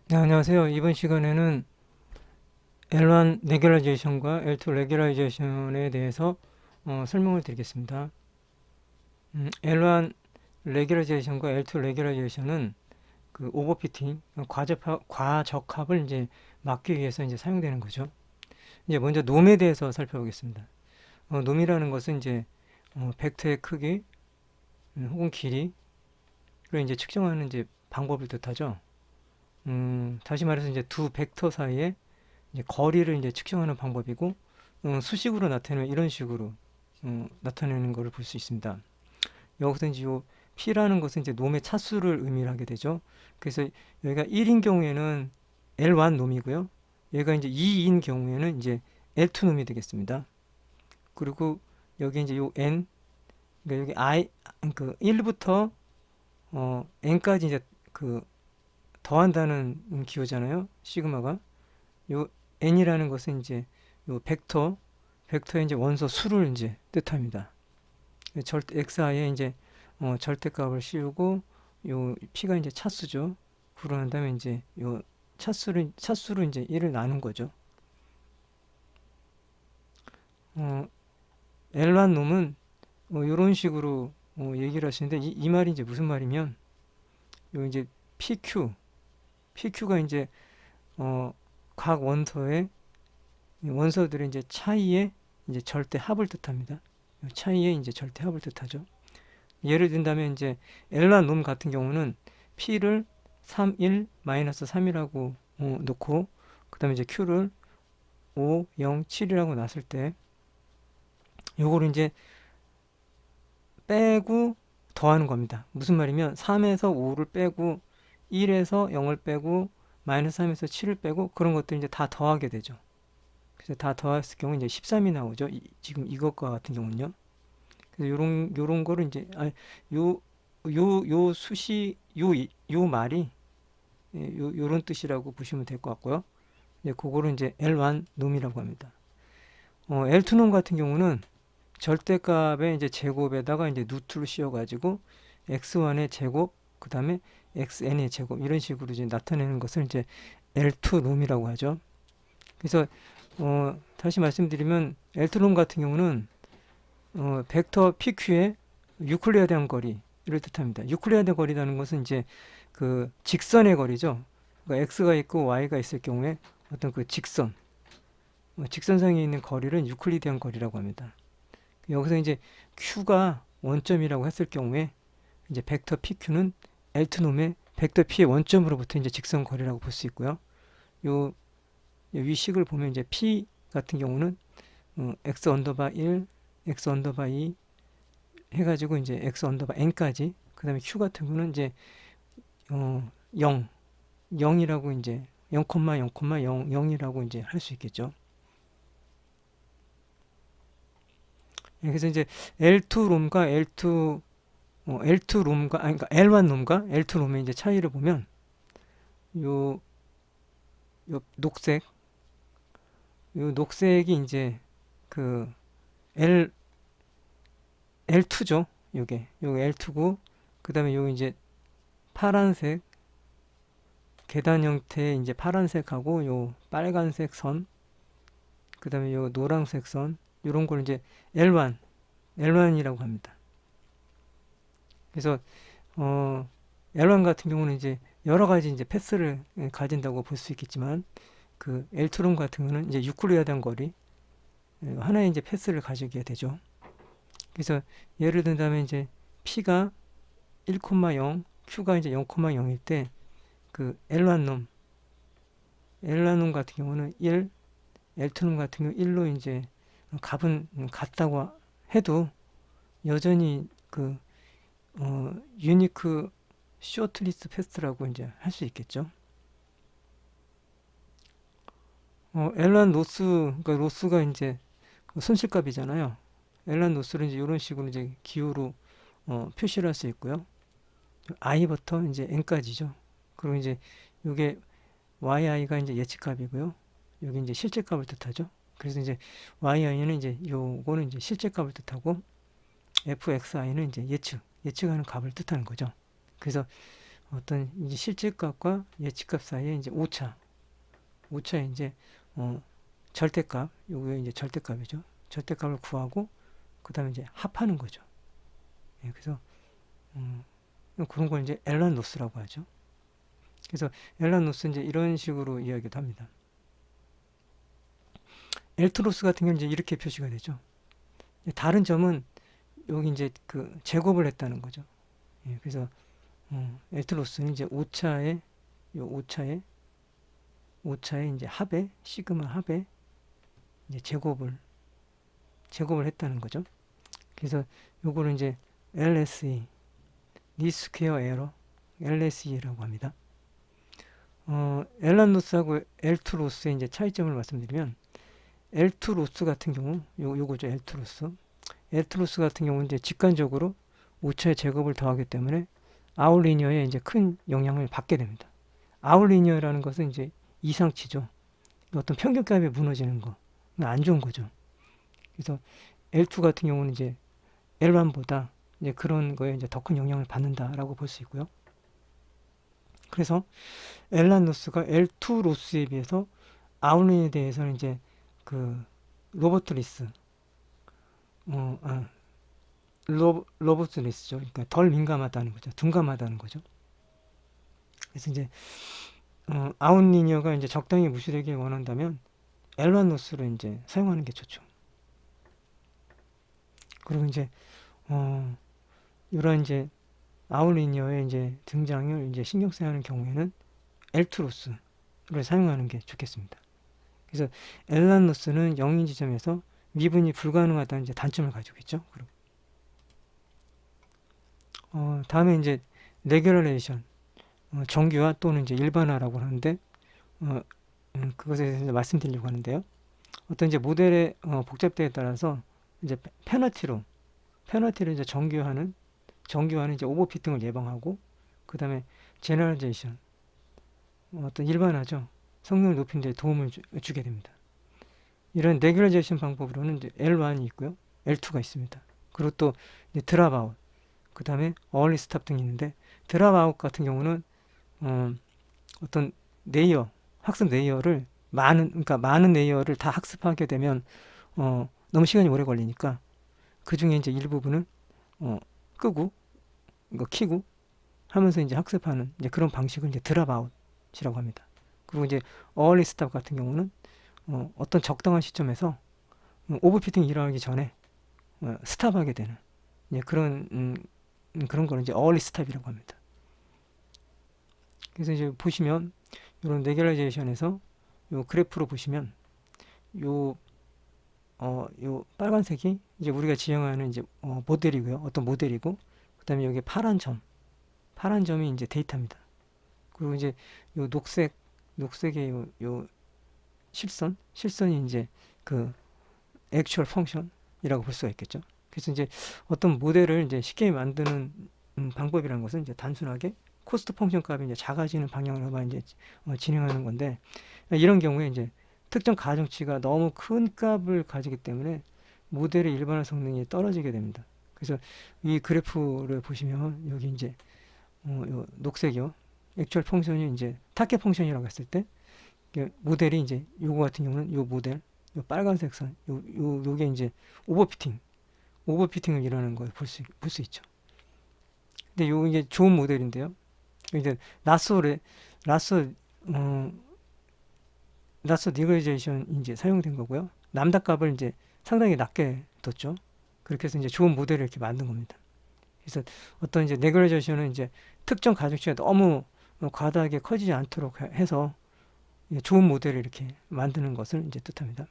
네, 안녕하세요. 이번 시간에는 L1 레귤라이제이션과 L2 레귤라이제이션에 대해서 설명을 드리겠습니다. L1 레귤라이제이션과 L2 레귤라이제이션은 그 오버피팅, 과적합을 이제 막기 위해서 이제 사용되는 거죠. 이제 먼저 놈에 대해서 살펴보겠습니다. 놈이라는 것은 이제 벡터의 크기 혹은 길이를 이제 측정하는 이제 방법을 뜻하죠. 다시 말해서 이제 두 벡터 사이에 이제 거리를 이제 측정하는 방법이고 수식으로 나타내면 이런 식으로 나타내는 것을 볼 수 있습니다. 여기서 이제 요 P라는 것은 이제 놈의 차수를 의미를 하게 되죠. 그래서 여기가 1인 경우에는 L1 놈이고요. 여기가 이제 2인 경우에는 이제 L2 놈이 되겠습니다. 그리고 여기 이제 요 N, 그러니까 여기 I, 그 1부터 N까지 이제 그 더한다는 기호잖아요. 시그마가. 요 n이라는 것은 이제 요 벡터의 이제 원소 수를 이제 뜻합니다. 절대 xi에 이제 절대값을 씌우고 요 p가 이제 차수죠. 그러한 다음에 이제 요 차수로 이제 1을 나눈 거죠. 어, L1 놈은 이런 식으로 얘기를 하시는데 이 말이 이제 무슨 말이면 요 이제 PQ가 이제 각 원소들의 이제 차이의 이제 절대 합을 뜻합니다. 차이의 이제 절대 합을 뜻하죠. 예를 든다면 이제 L란 놈 같은 경우는 P를 3, 1, 마이너스 3이라고 놓고 그 다음에 이제 Q를 5, 0, 7이라고 놨을 때 요거를 이제 빼고 더하는 겁니다. 무슨 말이면 3에서 5를 빼고 1에서 0을 빼고 마이너스 3에서 7을 빼고 그런 것들 이제 다 더하게 되죠. 그래서 다 더했을 경우 이제 13이 나오죠. 지금 이것과 같은 경우는요. 그래서 요런 거를 이제 요 수시 요 말이 요런 뜻이라고 보시면 될 것 같고요. 이제 그거를 이제 L1 놈이라고 합니다. L2 놈 같은 경우는 절대값의 이제 제곱에다가 이제 루트를 씌워가지고 x1의 제곱, 그 다음에 xn의 제곱 이런 식으로 이제 나타내는 것을 이제 L2 놈이라고 하죠. 그래서 다시 말씀드리면 L2 놈 같은 경우는 벡터 PQ의 유클리아대한 거리를 뜻합니다. 유클리아대 거리라는 것은 이제 그 직선의 거리죠. 그러니까 x가 있고 y가 있을 경우에 어떤 그 직선상에 있는 거리를 유클리디안 거리라고 합니다. 여기서 이제 q가 원점이라고 했을 경우에 이제 벡터 PQ는 L2 놈의 벡터 P의 원점으로부터 이제 직선 거리라고 볼 수 있고요. 요 위식을 보면 이제 P 같은 경우는 x 언더바 1, x 언더바 2 해가지고 이제 x 언더바 n까지 그 다음에 q 같은 거는 이제 0, 0이라고 이제 0,0,0,0이라고 이제 할 수 있겠죠. 그래서 이제 L2 롬과 L2 롬과 그러니까 L1 롬과 L2 롬의 이제 차이를 보면 요, 요 녹색이 이제 그 L L2죠. 요게 L2고 그다음에 요 이제 파란색 계단 형태의 이제 파란색하고 요 빨간색 선 그다음에 요 노란색 선 요런 걸 이제 L1이라고 합니다. 그래서 L1 같은 경우는 이제 여러 가지 이제 패스를 가진다고 볼 수 있겠지만 그 L2론 같은 경우는 이제 유클리아단 거리 하나의 이제 패스를 가지게 되죠. 그래서 예를 든다면 이제 P가 1,0, Q가 이제 0,0일 때 그 L1놈 같은 경우는 1, L2놈 같은 경우 1로 이제 값은 같다고 해도 여전히 그 유니크 쇼트리스트 패스트라고 이제 할 수 있겠죠. L1 로스, 그러니까 로스가 이제 손실값이잖아요. L1 로스를 이제 이런 식으로 이제 기호로 표시를 할 수 있고요. i부터 이제 n까지죠. 그리고 이제 이게 yi가 이제 예측값이고요. 여기 이제 실제값을 뜻하죠. 그래서 이제 yi는 이제 요거는 이제 실제값을 뜻하고 fxi는 이제 예측하는 값을 뜻하는 거죠. 그래서 어떤 이제 실질값과 예측값 사이에 이제 오차에 이제 절대값, 요게 이제 절대값이죠. 절대값을 구하고 그 다음에 이제 합하는 거죠. 예, 그래서 그런 걸 이제 엘란 로스라고 하죠. 그래서 엘란 로스 이제 이런 식으로 이야기도 합니다. 엘트로스 같은 경우는 이제 이렇게 표시가 되죠. 다른 점은 여기 이제 그 제곱을 했다는 거죠. 예, 그래서 엘트로스는 이제 오차에 이제 합에 시그마 합에 이제 제곱을 했다는 거죠. 그래서 요거를 이제 LSE 리스퀘어 에러 LSE라고 합니다. 엘란 로스하고 L2 로스의 이제 차이점을 말씀드리면 L2 로스 같은 경우 요거죠. L2 로스 같은 경우는 이제 직관적으로 오차의 제곱을 더하기 때문에 아웃리니어에 이제 큰 영향을 받게 됩니다. 아웃리니어라는 것은 이제 이상치죠. 어떤 평균값이 무너지는 거, 안 좋은 거죠. 그래서 L2 같은 경우는 이제 L1보다 이제 그런 거에 이제 더 큰 영향을 받는다라고 볼 수 있고요. 그래서 엘란 로스가 L2 로스에 비해서 아웃리니어에 대해서는 이제 그 로버트 리스, 로버트 리스죠. 그러니까 덜 민감하다는 거죠. 둔감하다는 거죠. 그래서 이제 아웃리니어가 이제 적당히 무시되길 원한다면 엘란 로스를 이제 사용하는 게 좋죠. 그리고 이제 이런 이제 아웃리니어의 이제 등장을 이제 신경 써야 하는 경우에는 L2 로스를 사용하는 게 좋겠습니다. 그래서 엘란 로스는 0인 지점에서 미분이 불가능하다는 이제 단점을 가지고 있죠. 다음에 이제 레귤레이션, 정규화 또는 이제 일반화라고 하는데 그것에 대해서 말씀드리려고 하는데요. 어떤 이제 모델의 복잡도에 따라서 이제 페널티를 이제 정규화는 이제 오버피팅을 예방하고 그 다음에 제너럴제이션, 어떤 일반화죠. 성능을 높이는 데 도움을 주게 됩니다. 이런 레귤레이션 방법으로는 이제 L1이 있고요. L2가 있습니다. 그리고 또 이제 드랍아웃, 그 다음에 어얼리 스탑 등이 있는데 드랍아웃 같은 경우는 어떤 학습 레이어를 많은 레이어를 다 학습하게 되면 너무 시간이 오래 걸리니까 그 중에 이제 일부분은 끄고 키고 하면서 이제 학습하는 이제 그런 방식을 이제 드랍아웃이라고 합니다. 그리고 이제 어얼리 스탑 같은 경우는 어떤 적당한 시점에서 오버피팅이 일어나기 전에 스탑하게 되는 이제 그런 거는 이제 어얼리 스탑이라고 합니다. 그래서 이제 보시면 이런 레귤라이제이션에서 요 그래프로 보시면 요 빨간색이 이제 우리가 지정하는 이제 모델이고요. 어떤 모델이고 그다음에 여기 파란 점이 이제 데이터입니다. 그리고 이제 요 녹색의 요 실선이 이제 그 액츄얼 펑션이라고 볼 수가 있겠죠. 그래서 이제 어떤 모델을 이제 쉽게 만드는 방법이라는 것은 이제 단순하게 코스트 펑션 값이 이제 작아지는 방향으로만 이제 진행하는 건데 이런 경우에 이제 특정 가중치가 너무 큰 값을 가지기 때문에 모델의 일반화 성능이 떨어지게 됩니다. 그래서 이 그래프를 보시면 여기 이제 요 녹색이요. 액츄얼 펑션이 이제 타겟 펑션이라고 했을 때 모델이 이제 요거 같은 경우는 요 모델 요 빨간색 선 요게 이제 오버피팅을 일어나는 걸 볼 수 있죠. 근데 요 이게 좋은 모델인데요. 이제 라소 리그레이션이 이제 사용된 거고요. 람다 값을 이제 상당히 낮게 뒀죠. 그렇게 해서 이제 좋은 모델을 이렇게 만든 겁니다. 그래서 어떤 이제 레귤레이션은 이제 특정 가중치가 너무 과다하게 커지지 않도록 해서 좋은 모델을 이렇게 만드는 것을 이제 뜻합니다.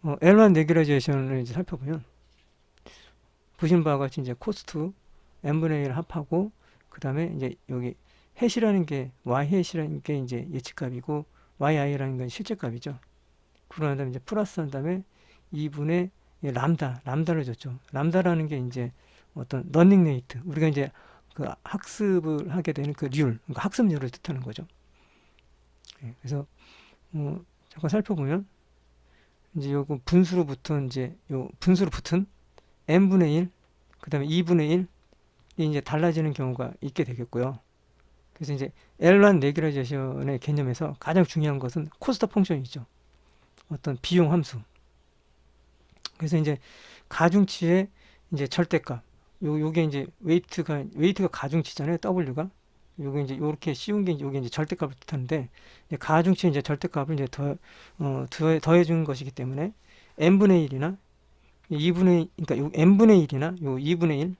L1 레귤레이션을 이제 살펴보면 보시는 바와 같이 이제 코스트 n분의 1 합하고 그 다음에 이제 여기 해시라는 게 y 해시라는 게 이제 예측값이고 yi라는 건 실제값이죠. 그러고 다음에 이제 플러스 한 다음에 2분의 람다를 줬죠. 람다라는 게 이제 어떤 러닝 레이트, 우리가 이제 그 학습을 하게 되는 그 그러니까 학습률을 뜻하는 거죠. 그래서 잠깐 살펴보면 이제 요거 분수로 붙은 n분의 1, 그 다음에 2분의 1, 이제 달라지는 경우가 있게 되겠고요. 그래서 이제 L1 레귤라이제이션의 개념에서 가장 중요한 것은 코스트 펑션이죠. 어떤 비용 함수. 그래서 이제 가중치의 이제 절대값. 요게 이제 웨이트가 가중치잖아요. W가. 요게 이제 요렇게 씌운 게 요게 이제 절대값을 뜻하는데, 이제 가중치 이제 절대값을 이제 더해 준 것이기 때문에 n분의 1이나 2분의, 그러니까 요 n분의 1이나 요 2분의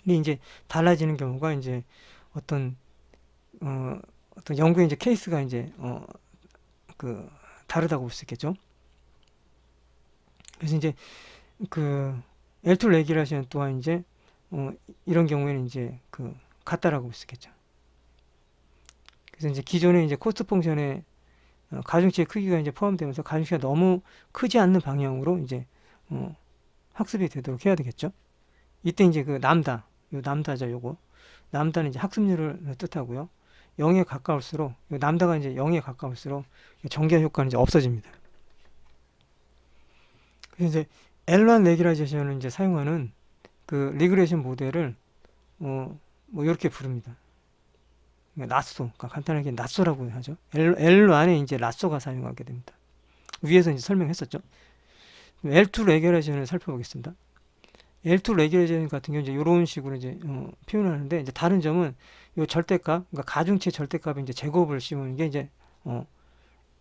1이 이제 달라지는 경우가 이제 어떤 어떤 연구의 이제 케이스가 이제 그 다르다고 볼 수 있겠죠. 그래서 이제 그 L2 레귤레이션 또한 이제 이런 경우에는 이제 같다라고 볼 수 있겠죠. 그래서 이제 기존의 이제 코스트 펑션의 가중치의 크기가 이제 포함되면서 가중치가 너무 크지 않는 방향으로 이제 학습이 되도록 해야 되겠죠. 이때 이제 요 남다죠, 요거. 남다는 이제 학습률을 뜻하고요. 0에 가까울수록, 요 남다가 이제 0에 가까울수록 정기화 효과는 이제 없어집니다. 그래서 이제 L1 레귤라이제이션을 이제 사용하는 리그레이션 모델을 뭐 이렇게 부릅니다. 라쏘, 그러니까 간단하게 라쏘라고 하죠. L1에 이제 라쏘가 사용하게 됩니다. 위에서 이제 설명했었죠. L2 레귤레이션을 살펴보겠습니다. L2 레귤레이션 같은 경우 이제 이런 식으로 이제 표현하는데, 이제 다른 점은 요 절대값, 그러니까 가중치 절대값에 이제 제곱을 씌우는 게 이제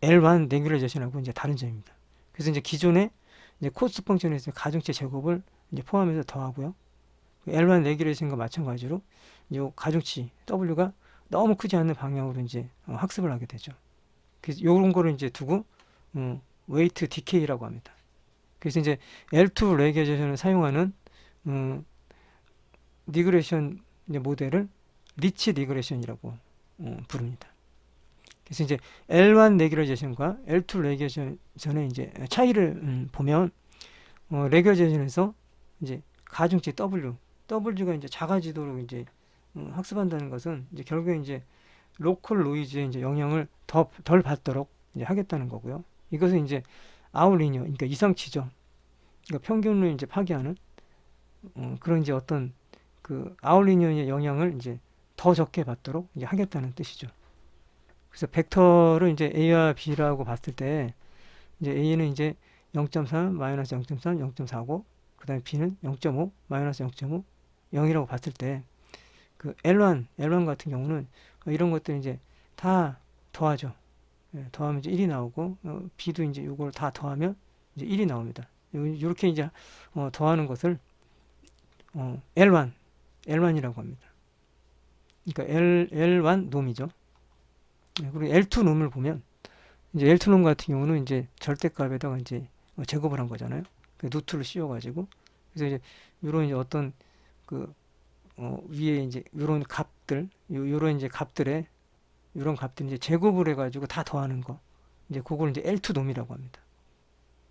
L1 레귤레이션하고 이제 다른 점입니다. 그래서 이제 기존에 이제 코스트 펑션에서 가중치 제곱을 이제 포함해서 더하고요. L1 레귤레이션과 마찬가지로 요 가중치 W가 너무 크지 않는 방향으로 이제 학습을 하게 되죠. 그래서 요런 거를 이제 두고 웨이트 디케이라고 합니다. 그래서 이제 L2 레귤레이션을 사용하는 리그레이션 모델을 리치 리그레이션이라고 부릅니다. 그래서 이제 L1 레귤레이션과 L2 레귤레이션의 이제 차이를 보면 레귤레이션에서 이제 가중치 W가 이제 작아지도록 이제 학습한다는 것은 이제 결국에 이제 로컬 노이즈의 이제 영향을 덜 받도록 이제 하겠다는 거고요. 이것은 이제 아웃리니어, 그러니까 이상치죠. 그러니까 평균을 이제 파괴하는 그런 이제 어떤 아웃리니어의 영향을 이제 더 적게 받도록 이제 하겠다는 뜻이죠. 그래서 벡터를 이제 A와 B라고 봤을 때 이제 A는 이제 0.3, 마이너스 0.3, 0.45, 그 다음에 B는 0.5, 마이너스 0.5, 0이라고 봤을 때 L1 같은 경우는 이런 것들 이제 다 더하죠. 더하면 이제 1이 나오고 B도 이제 이걸 다 더하면 이제 1이 나옵니다. 이렇게 이제 더하는 것을 L1이라고 합니다. 그러니까 L1 놈이죠. 그리고 L2 놈을 보면 이제 L2 놈 같은 경우는 이제 절대값에다가 이제 제곱을 한 거잖아요. 루트를 씌워가지고 그래서 이제 이런 이제 어떤 위에 이제 이런 값들, 요런 이제 값들에 이런 값들 이제 제곱을 해가지고 다 더하는 거, 이제 그걸 이제 L2 놈이라고 합니다.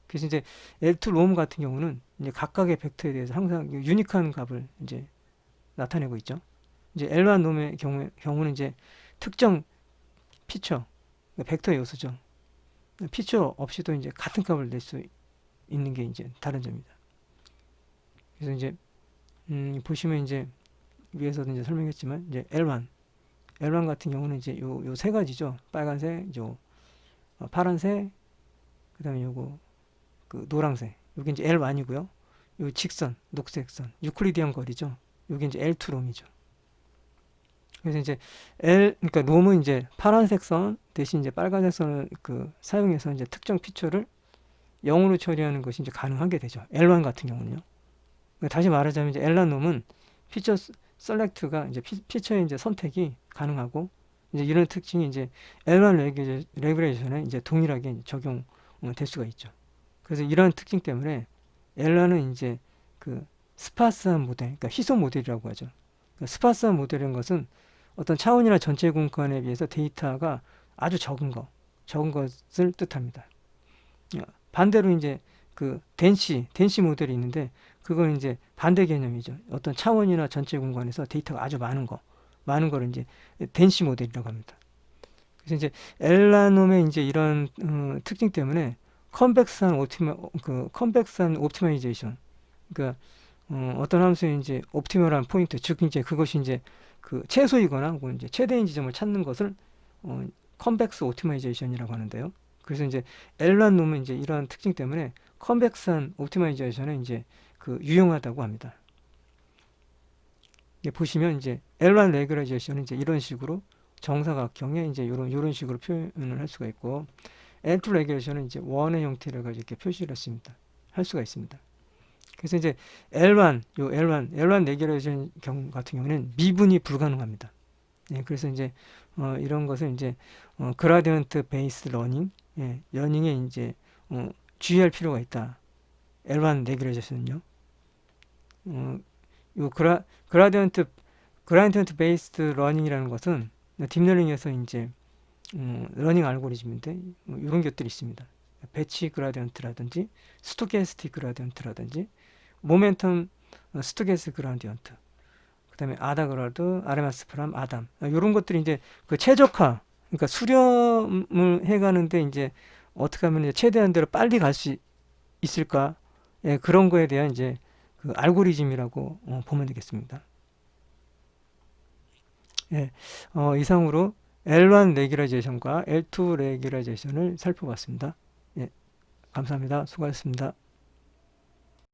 그래서 이제 L2 놈 같은 경우는 이제 각각의 벡터에 대해서 항상 유니크한 값을 이제 나타내고 있죠. 이제 L1 놈의 경우는 이제 특정 피처, 벡터 요소죠. 피처 없이도 이제 같은 값을 낼 수 있는 게 이제 다른 점입니다. 그래서 이제 보시면 이제 위에서도 이제 설명했지만 이제 L1 같은 경우는 이제 요 세 가지죠. 빨간색, 파란색, 그다음에 요거 노란색. 요게 이제 L1이고요. 요 직선, 녹색선, 유클리디안 거리죠. 요게 이제 L2 롬이죠. 그래서 이제 그러니까 롬은 이제 파란색 선 대신 이제 빨간색 선을 사용해서 이제 특정 피처를 0으로 처리하는 것이 이제 가능하게 되죠. L1 같은 경우는요. 다시 말하자면 이제 L1 롬은 피처 셀렉트가 이제 피처의 이제 선택이 가능하고 이제 이런 특징이 이제 L1 레귤레이션에 이제 동일하게 적용될 수가 있죠. 그래서 이런 특징 때문에 L1은 이제 스파스한 모델, 그러니까 희소 모델이라고 하죠. 그러니까 스파스한 모델인 것은 어떤 차원이나 전체 공간에 비해서 데이터가 아주 적은 것을 뜻합니다. 반대로 이제 덴시 모델이 있는데 그건 이제 반대 개념이죠. 어떤 차원이나 전체 공간에서 데이터가 아주 많은 거를 이제 덴시 모델이라고 합니다. 그래서 이제 엘라놈의 이제 이런 특징 때문에 컨벡스한 옵티마이제이션, 그러니까 어떤 함수의 이제 옵티멀한 포인트, 즉 이제 그것이 이제 그 최소이거나 혹은 이제 최대인 지점을 찾는 것을 컨벡스 옵티마이제이션이라고 하는데요. 그래서 이제 엘란 놈은 이제 이러한 특징 때문에 컨벡스한 옵티마이제이션에 이제 그 유용하다고 합니다. 보시면 이제 L1 레귤라이제이션은 이제 이런 식으로 정사각형에 이제 이런 식으로 표현을 할 수가 있고, L2 레귤레이션은 이제 원의 형태를 가지고 이렇게 표시를 했습니다. 할 수가 있습니다. 그래서 이제 L1 레귤레이션 경우 같은 경우는 미분이 불가능합니다. 그래서 이제 이런 것을 이제 그라디언트 베이스 러닝, 러닝에 이제 주의할 필요가 있다. L1 레귤레이션은요. 요 그라디언트 베이스드 러닝이라는 것은 딥러닝에서 이제 러닝 알고리즘인데 이런 것들이 있습니다. 배치 그라디언트라든지 스토캐스틱 그라디언트라든지 모멘텀 스토캐스틱 그라디언트, 그다음에 아다그라드, 아레마스 프람, 아담, 이런 것들이 이제 그 최적화, 그러니까 수렴을 해가는데 이제 어떻게 하면 이제 최대한대로 빨리 갈 수 있을까? 그런 거에 대한 이제 그 알고리즘이라고 보면 되겠습니다. 이상으로 L1 레귤라이제이션과 L2 레귤라이제이션을 살펴봤습니다. 감사합니다. 수고하셨습니다.